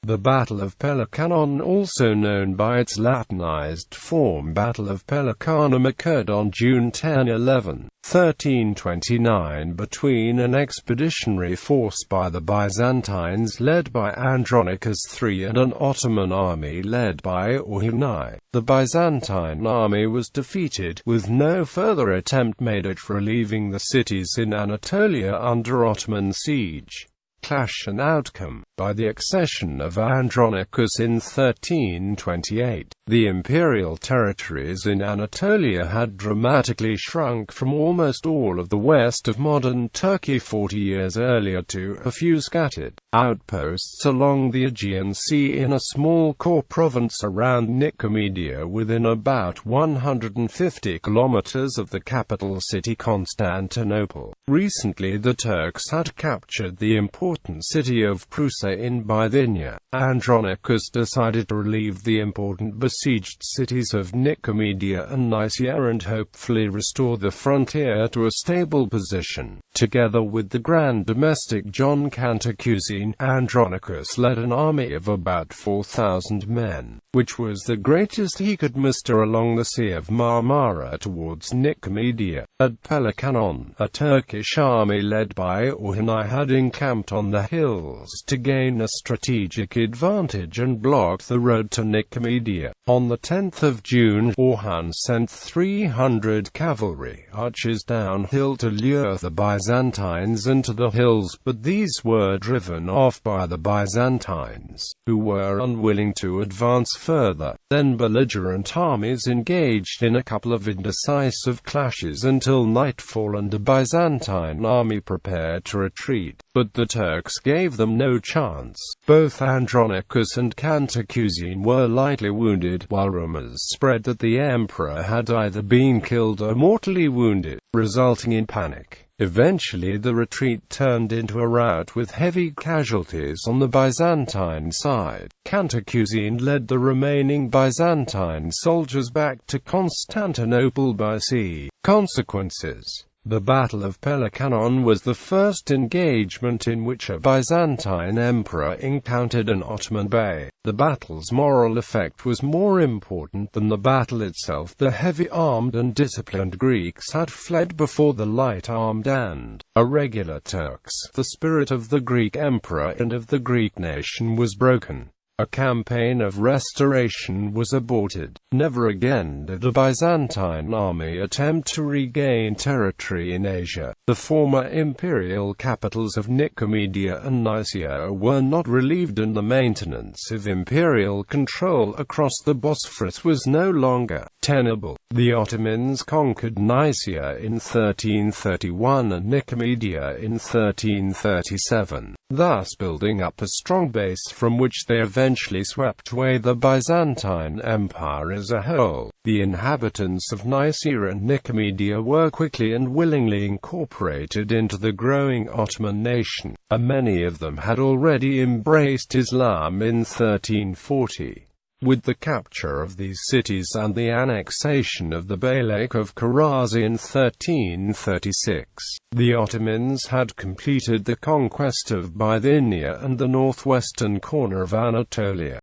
The Battle of Pelekanon, also known by its Latinized form Battle of Pelecanum, occurred on June 10–11, 1329 between an expeditionary force by the Byzantines led by Andronicus III and an Ottoman army led by Orhan I. The Byzantine army was defeated, with no further attempt made at relieving the cities in Anatolia under Ottoman siege. Clash and outcome. By the accession of Andronicus in 1328, the imperial territories in Anatolia had dramatically shrunk from almost all of the west of modern Turkey 40 years earlier to a few scattered outposts along the Aegean Sea in a small core province around Nicomedia within about 150 kilometers of the capital city Constantinople. Recently the Turks had captured the important city of Prusa in Bithynia. Andronicus decided to relieve the important besieged cities of Nicomedia and Nicaea and hopefully restore the frontier to a stable position. Together with the Grand Domestic John Cantacuzene, Andronicus led an army of about 4,000 men, which was the greatest he could muster along the Sea of Marmara towards Nicomedia. At Pelekanon, a Turkish army led by Orhan I had encamped on the hills to gain a strategic advantage and blocked the road to Nicomedia. On the 10th of June, Orhan sent 300 cavalry archers downhill to lure the Byzantines into the hills, but these were driven off by the Byzantines, who were unwilling to advance further. Then belligerent armies engaged in a couple of indecisive clashes until nightfall and the Byzantine army prepared to retreat, but the Turks gave them no chance. Both Andronicus and Cantacuzene were lightly wounded, while rumors spread that the emperor had either been killed or mortally wounded, resulting in panic. Eventually the retreat turned into a rout with heavy casualties on the Byzantine side. Cantacuzene led the remaining Byzantine soldiers back to Constantinople by sea. Consequences. The Battle of Pelekanon was the first engagement in which a Byzantine emperor encountered an Ottoman bey. The battle's moral effect was more important than the battle itself. The heavy-armed and disciplined Greeks had fled before the light-armed and irregular Turks. The spirit of the Greek emperor and of the Greek nation was broken. A campaign of restoration was aborted. Never again did the Byzantine army attempt to regain territory in Asia. The former imperial capitals of Nicomedia and Nicaea were not relieved, and the maintenance of imperial control across the Bosphorus was no longer tenable. The Ottomans conquered Nicaea in 1331 and Nicomedia in 1337, thus building up a strong base from which they eventually swept away the Byzantine Empire as a whole. The inhabitants of Nicaea and Nicomedia were quickly and willingly incorporated into the growing Ottoman nation, and many of them had already embraced Islam in 1340. With the capture of these cities and the annexation of the Beylik of Karazi in 1336, the Ottomans had completed the conquest of Bithynia and the northwestern corner of Anatolia.